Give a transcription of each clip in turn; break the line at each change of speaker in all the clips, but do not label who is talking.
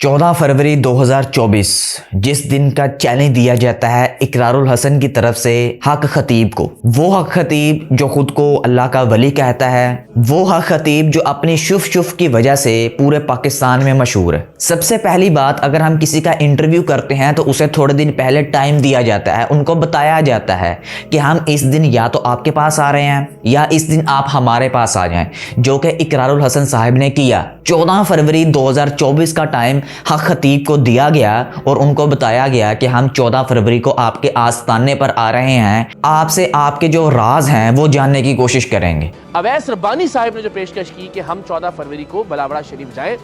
14 फरवरी 2024 जिस दिन का चैलेंज दिया जाता है इकरारुल हसन की तरफ से हक खतीब को, वो हक खतीब जो खुद को अल्लाह का वली कहता है, वो हक खतीब जो अपनी शुफ की वजह से पूरे पाकिस्तान में मशहूर है। सबसे पहली बात, अगर हम किसी का इंटरव्यू करते हैं तो उसे थोड़े दिन पहले टाइम दिया जाता है, उनको बताया जाता है कि हम इस दिन या तो आपके पास आ रहे हैं या इस दिन आप हमारे पास आ जाएं, जो कि इकरारुल हसन साहब ने किया। 14 फरवरी 2024 का टाइम हक खतीब को दिया गया और उनको बताया गया कि हम 14 फरवरी को आपके आस्ताने पर आ रहे हैं, आपसे आपके जो राज हैं वो जानने की कोशिश करेंगे।
अवैस रब्बानी साहब ने जो पेशकश की कि हम 14 फरवरी को बलावड़ा शरीफ जाएं,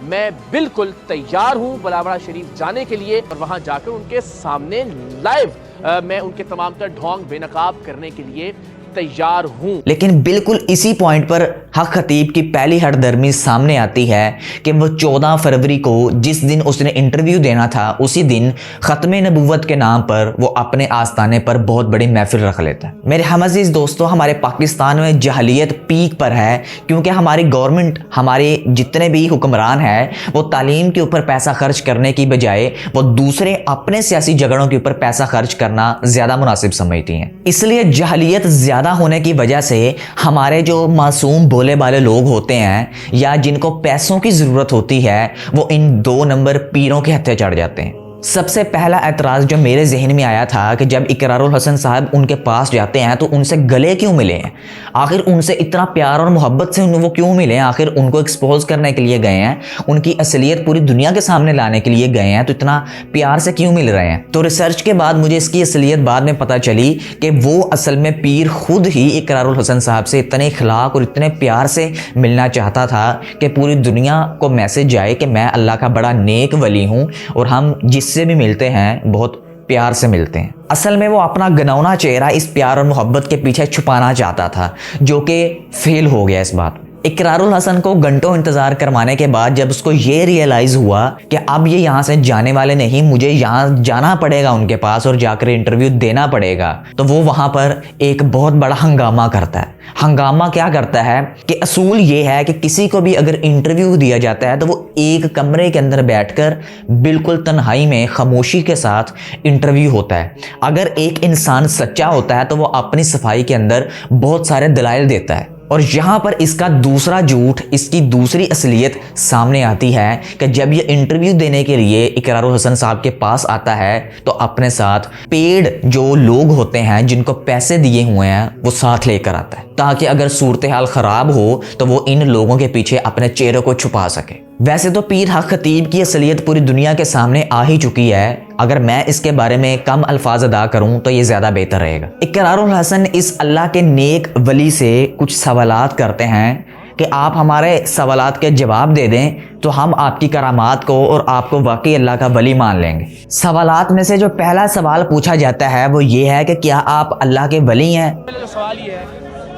मैं बिल्कुल तैयार हूं बलावड़ा शरीफ जाने के लिए और वहां जाकर उनके सामने लाइव मैं उनके तमाम तर ढोंग बेनकाब करने के लिए तैयार हूं।
लेकिन बिल्कुल इसी पॉइंट पर हक खतीब की पहली हरदर्मी सामने आती है कि वो 14 फरवरी को जिस दिन उसने इंटरव्यू देना था उसी दिन खत्म नबूवत के नाम पर वो अपने आस्ताने पर बहुत बड़ी महफिल रख लेता है। मेरे हमअज़ीज़ दोस्तों, हमारे पाकिस्तान में जहलियत पीक पर है क्योंकि हमारी गवर्नमेंट, हमारे जितने भी हुक्मरान हैं वो तालीम के ऊपर पैसा खर्च करने की बजाय वो दूसरे अपने सियासी झगड़ों के ऊपर पैसा खर्च करना ज़्यादा मुनासिब समझती हैं। इसलिए जहलियत ज़्यादा होने की वजह से हमारे जो मासूम भोले भाले लोग होते हैं या जिनको पैसों की ज़रूरत होती है वो इन 2 नंबर पीरों के हत्थे चढ़ जाते हैं। सबसे पहला एतराज़ जो मेरे जहन में आया था कि जब इकरारुल हसन साहब उनके पास जाते हैं तो उनसे गले क्यों मिले हैं, आखिर उनसे इतना प्यार और मोहब्बत से वो क्यों मिले, आखिर उनको एक्सपोज करने के लिए गए हैं, उनकी असलियत पूरी दुनिया के सामने लाने के लिए गए हैं, तो इतना प्यार से क्यों मिल रहे हैं। तो रिसर्च के बाद मुझे इसकी असलियत बाद में पता चली कि वो असल में पीर खुद ही इकरारुल हसन साहब से इतने इखलाक और इतने प्यार से मिलना चाहता था कि पूरी दुनिया को मैसेज जाए कि मैं अल्लाह का बड़ा नेक वली हूँ और हम जिससे भी मिलते हैं बहुत प्यार से मिलते हैं। असल में वो अपना गनौना चेहरा इस प्यार और मोहब्बत के पीछे छुपाना चाहता था, जो कि फेल हो गया इस बात में। इकरारुल हसन को घंटों इंतज़ार करवाने के बाद जब उसको ये रियलाइज़ हुआ कि अब ये यहाँ से जाने वाले नहीं, मुझे यहाँ जाना पड़ेगा उनके पास और जाकर इंटरव्यू देना पड़ेगा, तो वो वहाँ पर एक बहुत बड़ा हंगामा करता है। हंगामा क्या करता है कि असूल ये है कि किसी को भी अगर इंटरव्यू दिया जाता है तो वो एक कमरे के अंदर बैठकर बिल्कुल तन्हाई में खामोशी के साथ इंटरव्यू होता है। अगर एक इंसान सच्चा होता है तो वो अपनी सफाई के अंदर बहुत सारे दलाइल देता है, और यहाँ पर इसका दूसरा झूठ, इसकी दूसरी असलियत सामने आती है कि जब ये इंटरव्यू देने के लिए इकरारुल हसन साहब के पास आता है तो अपने साथ पेड जो लोग होते हैं जिनको पैसे दिए हुए हैं वो साथ लेकर आता है, ताकि अगर सूरत हाल ख़राब हो तो वो इन लोगों के पीछे अपने चेहरे को छुपा सके। वैसे तो पीर हक खतीब की असलियत पूरी दुनिया के सामने आ ही चुकी है, अगर मैं इसके बारे में कम अल्फाज अदा करूं तो ये ज़्यादा बेहतर रहेगा। इकरारुल हसन इस अल्लाह के नेक वली से कुछ सवालात करते हैं कि आप हमारे सवालात के जवाब दे दें तो हम आपकी करामात को और आपको वाकई अल्लाह का वली मान लेंगे। सवालात में से जो पहला सवाल पूछा जाता है वो ये है कि क्या आप अल्लाह के वली हैं।
पहले सवाल ये है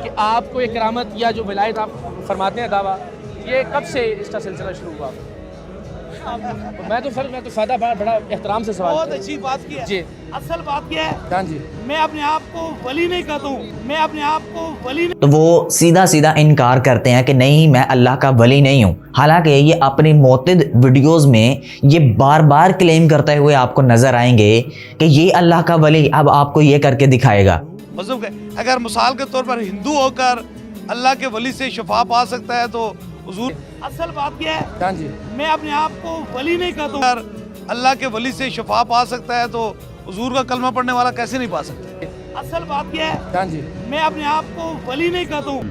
कि आपको ये करामत या जो विलायत आप फरमाते हैं दावा, ये कब से इसका सिलसिला शुरू हुआ? मैं तो सादा बड़ा एहतराम से सवाल,
बहुत अच्छी बात की है जी। असल बात क्या है,
हाँ जी,
मैं अपने आप को वली नहीं कहता हूँ, मैं अपने आप को वली नहीं।
तो वो सीधा सीधा इनकार करते हैं कि नहीं, मैं अल्लाह का वली नहीं हूँ। हालांकि ये अपनी मोतिद वीडियोस में ये बार बार क्लेम करते हुए आपको नजर आएंगे कि ये अल्लाह का वली अब आपको ये करके दिखाएगा।
अगर मिसाल के तौर पर हिंदू होकर अल्लाह के वली से शफा पा सकता है तो हुजूर, असल बात क्या है,
हाँ जी,
मैं अपने आप को वली नहीं कहता हूँ। अगर अल्लाह के वली से शफा पा सकता है तो हुजूर का कलमा पढ़ने वाला कैसे नहीं पा सकता। असल बात क्या है,
हाँ जी,
मैं अपने आप को वली नहीं कहता हूँ,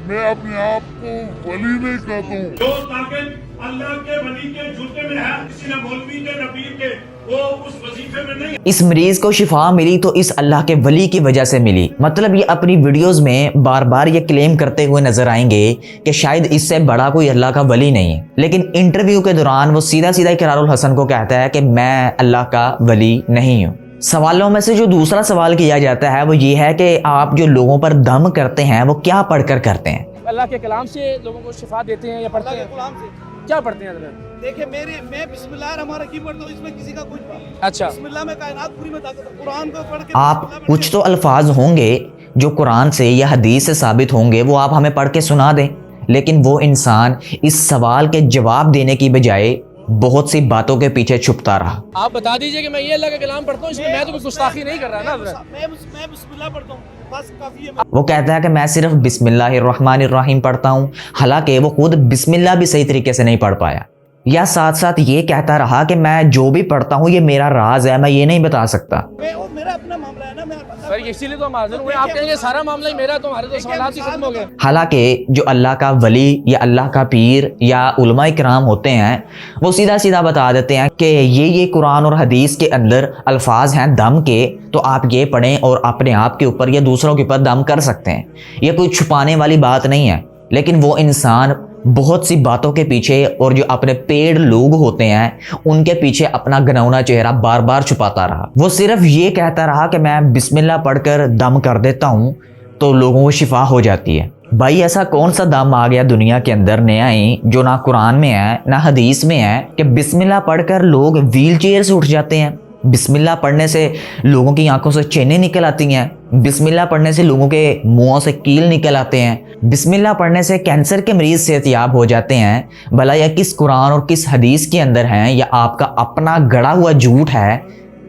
मैं अपने आप को वली नहीं कहता हूँ।
जो ताकत अल्लाह के वली के जूते में है, किसी ने मौलवी के नबी के, वो उस वजीफे में नहीं।
इस मरीज को शिफा मिली तो इस अल्लाह के वली की वजह से मिली। मतलब ये अपनी वीडियोस में बार बार ये क्लेम करते हुए नजर आएंगे कि शायद इससे बड़ा कोई अल्लाह का वली नहीं है, लेकिन इंटरव्यू के दौरान वो सीधा सीधा इकरारुल हसन को कहता है कि मैं अल्लाह का वली नहीं हूँ। सवालों में से जो दूसरा सवाल किया जाता है वो ये है कि आप जो लोगों पर दम करते हैं वो क्या पढ़कर करते हैं।
अल्लाह के कलाम से लोगों को शिफा देते हैं या पढ़ते हैं?
गुलाम से
क्या पढ़ते हैं?
देखिए मैं बिस्मिल्लाह रहमान रहीम पढ़ता हूँ, इसमें किसी का कुछ
अच्छा,
बिस्मिल्लाह में कायनात पूरी में ताकत है। कुरान को पढ़ के
आप कुछ तो अल्फाज होंगे जो कुरान से या हदीस से साबित होंगे, वो आप हमें पढ़ के सुना दें, लेकिन वो इंसान इस सवाल के जवाब देने की बजाय बहुत सी बातों के पीछे छुपता रहा।
आप बता दीजिए कि मैं ये अल्लाह का कलाम पढ़ता हूँ, इसमें मैं तो कोई गुस्ताखी नहीं कर रहा ना हज़रत।
मैं बिस्मिल्लाह पढ़ता हूँ, बस काफी है।
वो कहता है कि मैं सिर्फ बिस्मिल्लाहिर्रहमानिर्रहीम पढ़ता हूँ, हालांकि वो खुद बिस्मिल्लाह भी सही तरीके से नहीं पढ़ पाया। या साथ साथ ये कहता रहा कि मैं जो भी पढ़ता हूँ ये मेरा राज है, मैं ये नहीं बता सकता।
वो मेरा अपना मामला है ना, मैं
सर इसीलिए तो हम हाजिर हुए। आप कहेंगे सारा मामला ही मेरा, तो हमारे तो सवालात ही खत्म हो गए।
हालांकि जो अल्लाह का वली या अल्लाह का पीर या उलमा इकराम होते हैं वो सीधा सीधा बता देते हैं कि ये कुरान और हदीस के अंदर अल्फाज हैं दम के, तो आप ये पढ़ें और अपने आप के ऊपर या दूसरों के ऊपर दम कर सकते हैं। ये कोई छुपाने वाली बात नहीं है। लेकिन वो इंसान बहुत सी बातों के पीछे और जो अपने पेड़ लोग होते हैं उनके पीछे अपना घनौना चेहरा बार बार छुपाता रहा। वो सिर्फ ये कहता रहा कि मैं बिस्मिल्लाह पढ़कर दम कर देता हूँ तो लोगों को शिफा हो जाती है। भाई ऐसा कौन सा दम आ गया दुनिया के अंदर नया ही जो ना कुरान में है ना हदीस में है कि बिस्मिल्लाह पढ़कर लोग व्हील चेयर से उठ जाते हैं। बिस्मिल्लाह पढ़ने से लोगों की आंखों से चेनें निकल आती हैं। बिस्मिल्लाह पढ़ने से लोगों के मुंहों से कील निकल आते हैं। बिस्मिल्लाह पढ़ने से कैंसर के मरीज सेहतयाब हो जाते हैं। भला यह किस कुरान और किस हदीस के अंदर है या आपका अपना गढ़ा हुआ झूठ है,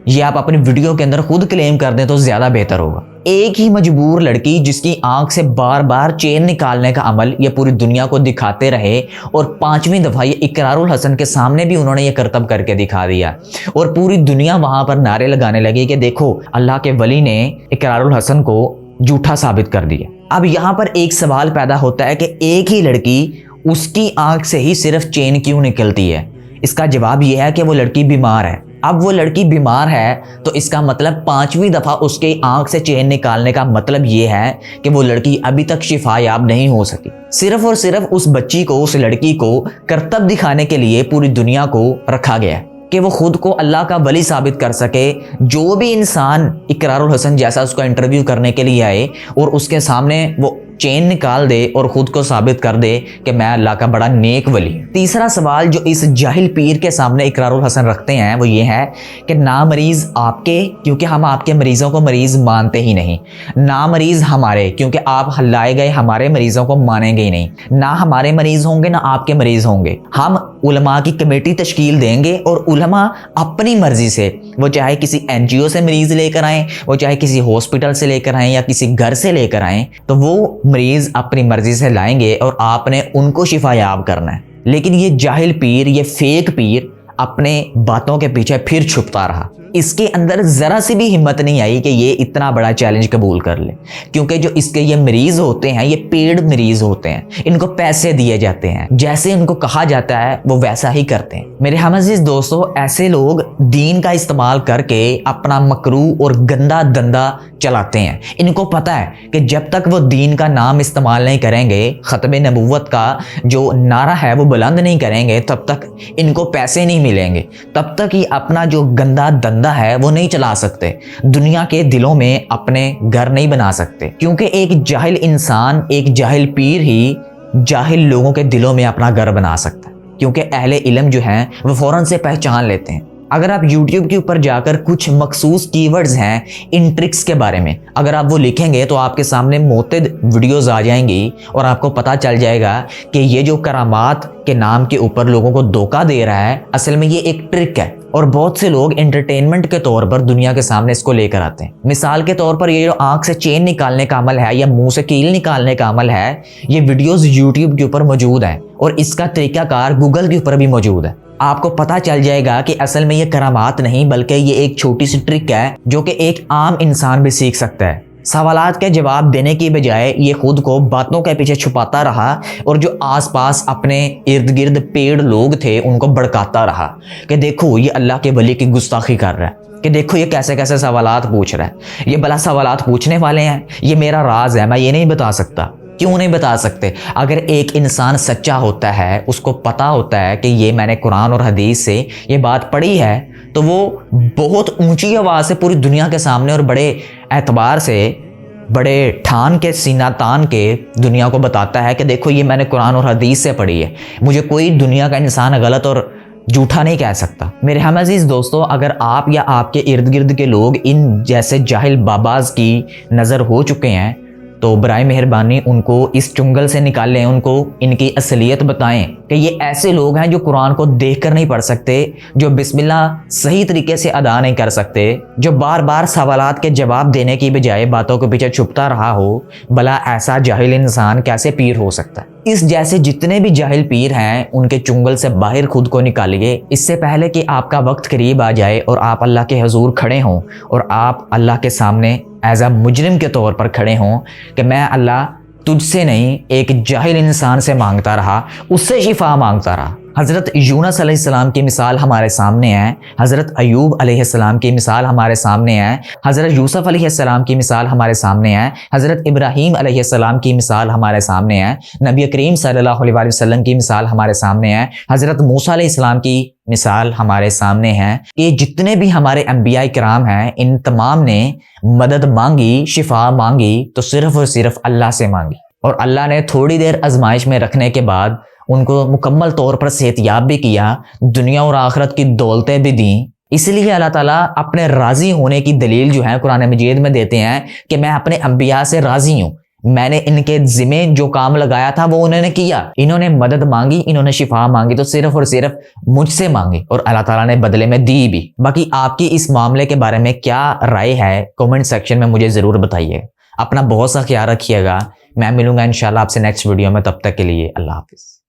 ये आप अपनी वीडियो के अंदर खुद क्लेम कर दें तो ज़्यादा बेहतर होगा। एक ही मजबूर लड़की जिसकी आंख से बार बार चेन निकालने का अमल ये पूरी दुनिया को दिखाते रहे और 5वीं दफ़ा ये इकरारुल हसन के सामने भी उन्होंने ये करतब करके दिखा दिया और पूरी दुनिया वहाँ पर नारे लगाने लगी कि देखो अल्लाह के वली ने इकरारुल हसन को झूठा साबित कर दिया। अब यहाँ पर एक सवाल पैदा होता है कि एक ही लड़की उसकी आंख से ही सिर्फ चेन क्यों निकलती है? इसका जवाब यह है कि वो लड़की बीमार है। अब वो लड़की बीमार है तो इसका मतलब 5वीं दफ़ा उसके आंख से चेन निकालने का मतलब ये है कि वो लड़की अभी तक शिफायाब नहीं हो सकी। सिर्फ और सिर्फ उस बच्ची को, उस लड़की को करतब दिखाने के लिए पूरी दुनिया को रखा गया कि वो खुद को अल्लाह का वली साबित कर सके। जो भी इंसान इकरारुल हसन जैसा उसका इंटरव्यू करने के लिए आए और उसके सामने वो चेन निकाल दे और खुद को साबित कर दे कि मैं अल्लाह का बड़ा नेक वली। तीसरा सवाल जो इस जाहिल पीर के सामने इकरारुल हसन रखते हैं वो ये है कि ना मरीज़ आपके, क्योंकि हम आपके मरीज़ों को मरीज़ मानते ही नहीं। ना मरीज़ हमारे, क्योंकि आप हल्लाए गए हमारे मरीज़ों को मानेंगे ही नहीं। ना हमारे मरीज़ होंगे ना आपके मरीज़ होंगे। हम उलमा की कमेटी तश्कील देंगे और उलमा अपनी मर्जी से, वो चाहे किसी NGO से मरीज़ लेकर आएँ, वो चाहे किसी हॉस्पिटल से लेकर आएँ या किसी घर से लेकर आएँ, तो वो मरीज अपनी मर्जी से लाएंगे और आपने उनको शिफायाब करना है। लेकिन ये जाहिल पीर, ये फेक पीर अपने बातों के पीछे फिर छुपता रहा। इसके अंदर ज़रा सी भी हिम्मत नहीं आई कि ये इतना बड़ा चैलेंज कबूल कर ले, क्योंकि जो इसके ये मरीज़ होते हैं ये पेड मरीज़ होते हैं। इनको पैसे दिए जाते हैं, जैसे इनको कहा जाता है वो वैसा ही करते हैं। मेरे हमअज़ीज़ दोस्तों, ऐसे लोग दीन का इस्तेमाल करके अपना मकरू और गंदा धंधा चलाते हैं। इनको पता है कि जब तक वो दीन का नाम इस्तेमाल नहीं करेंगे, ख़त्म नबूवत का जो नारा है वो बुलंद नहीं करेंगे, तब तक इनको पैसे नहीं मिलेंगे, तब तक ये अपना जो गंदा धंधा है वो नहीं चला सकते। दुनिया के दिलों में अपने घर नहीं बना सकते, क्योंकि एक जाहिल इंसान, एक जाहिल पीर ही जाहिल लोगों के दिलों में अपना घर बना सकता है, क्योंकि अहले इल्म जो हैं वो फौरन से पहचान लेते हैं। अगर आप YouTube के ऊपर जाकर कुछ मखसूस कीवर्ड्स हैं इन ट्रिक्स के बारे में, अगर आप वो लिखेंगे तो आपके सामने मोतद वीडियोस आ जाएंगी और आपको पता चल जाएगा कि ये जो करामात के नाम के ऊपर लोगों को धोखा दे रहा है, असल में ये एक ट्रिक है और बहुत से लोग एंटरटेनमेंट के तौर पर दुनिया के सामने इसको लेकर आते हैं। मिसाल के तौर पर ये जो आंख से चेन निकालने का अमल है या मुंह से कील निकालने का अमल है, ये वीडियोस YouTube के ऊपर मौजूद है और इसका तरीकाकार गूगल के ऊपर भी मौजूद है। आपको पता चल जाएगा कि असल में ये करामात नहीं बल्कि ये एक छोटी सी ट्रिक है जो कि एक आम इंसान भी सीख सकता है। सवालात के जवाब देने की बजाय ये खुद को बातों के पीछे छुपाता रहा और जो आसपास अपने इर्द गिर्द पेड़ लोग थे उनको भड़काता रहा कि देखो ये अल्लाह के वली की गुस्ताखी कर रहा है, कि देखो ये कैसे कैसे सवालात पूछ रहा है, ये भला सवालात पूछने वाले हैं, ये मेरा राज है, मैं ये नहीं बता सकता। क्यों नहीं बता सकते? अगर एक इंसान सच्चा होता है, उसको पता होता है कि ये मैंने कुरान और हदीस से ये बात पढ़ी है, तो वो बहुत ऊंची आवाज़ से पूरी दुनिया के सामने और बड़े एतबार से, बड़े ठान के, सीना तान के दुनिया को बताता है कि देखो ये मैंने कुरान और हदीस से पढ़ी है, मुझे कोई दुनिया का इंसान गलत और झूठा नहीं कह सकता। मेरे हमअज़ीज़ दोस्तों, अगर आप या आपके इर्द गिर्द के लोग इन जैसे जाहिल बाबाज की नज़र हो चुके हैं تو برائے مہربانی ان کو اس چنگل سے نکال لیں، ان کو ان کی اصلیت بتائیں کہ یہ ایسے لوگ ہیں جو قرآن کو دیکھ کر نہیں پڑھ سکتے، جو بسم اللہ صحیح طریقے سے ادا نہیں کر سکتے، جو بار بار سوالات کے جواب دینے کی بجائے باتوں کے پیچھے چھپتا رہا ہو۔ بھلا ایسا جاہل انسان کیسے پیر ہو سکتا ہے؟ اس جیسے جتنے بھی جاہل پیر ہیں ان کے چنگل سے باہر خود کو نکالیے، اس سے پہلے کہ آپ کا وقت قریب آ جائے اور آپ اللہ کے حضور کھڑے ہوں اور آپ اللہ کے سامنے ایز اے مجرم کے طور پر کھڑے ہوں کہ میں اللہ تجھ سے نہیں ایک جاہل انسان سے مانگتا رہا، اس سے شفا مانگتا رہا۔ حضرت یونس علیہ السلام کی مثال ہمارے سامنے ہے، حضرت ایوب علیہ السلام کی مثال ہمارے سامنے ہے، حضرت یوسف علیہ السلام کی مثال ہمارے سامنے ہے، حضرت ابراہیم علیہ السلام کی مثال ہمارے سامنے ہے، نبی کریم صلی اللہ علیہ وسلم کی مثال ہمارے سامنے ہے، حضرت موسیٰ علیہ السلام کی مثال ہمارے سامنے ہے۔ یہ جتنے بھی ہمارے انبیاء کرام ہیں ان تمام نے مدد مانگی، شفا مانگی تو صرف اور صرف اللہ سے مانگی، اور اللہ نے تھوڑی دیر آزمائش میں رکھنے کے بعد ان کو مکمل طور پر صحتیاب بھی کیا، دنیا اور آخرت کی دولتیں بھی دیں۔ اس لیے اللہ تعالیٰ اپنے راضی ہونے کی دلیل جو ہے قرآن مجید میں دیتے ہیں کہ میں اپنے انبیاء سے راضی ہوں، میں نے ان کے ذمہ جو کام لگایا تھا وہ انہوں نے کیا، انہوں نے مدد مانگی، انہوں نے شفا مانگی تو صرف اور صرف مجھ سے مانگی، اور اللہ تعالیٰ نے بدلے میں دی بھی۔ باقی آپ کی اس معاملے کے بارے میں کیا رائے ہے کومنٹ سیکشن میں مجھے ضرور بتائیے۔ اپنا بہت سا خیال رکھیے گا، میں ملوں گا انشاءاللہ آپ سے نیکسٹ ویڈیو میں، تب تک کے لیے اللہ حافظ۔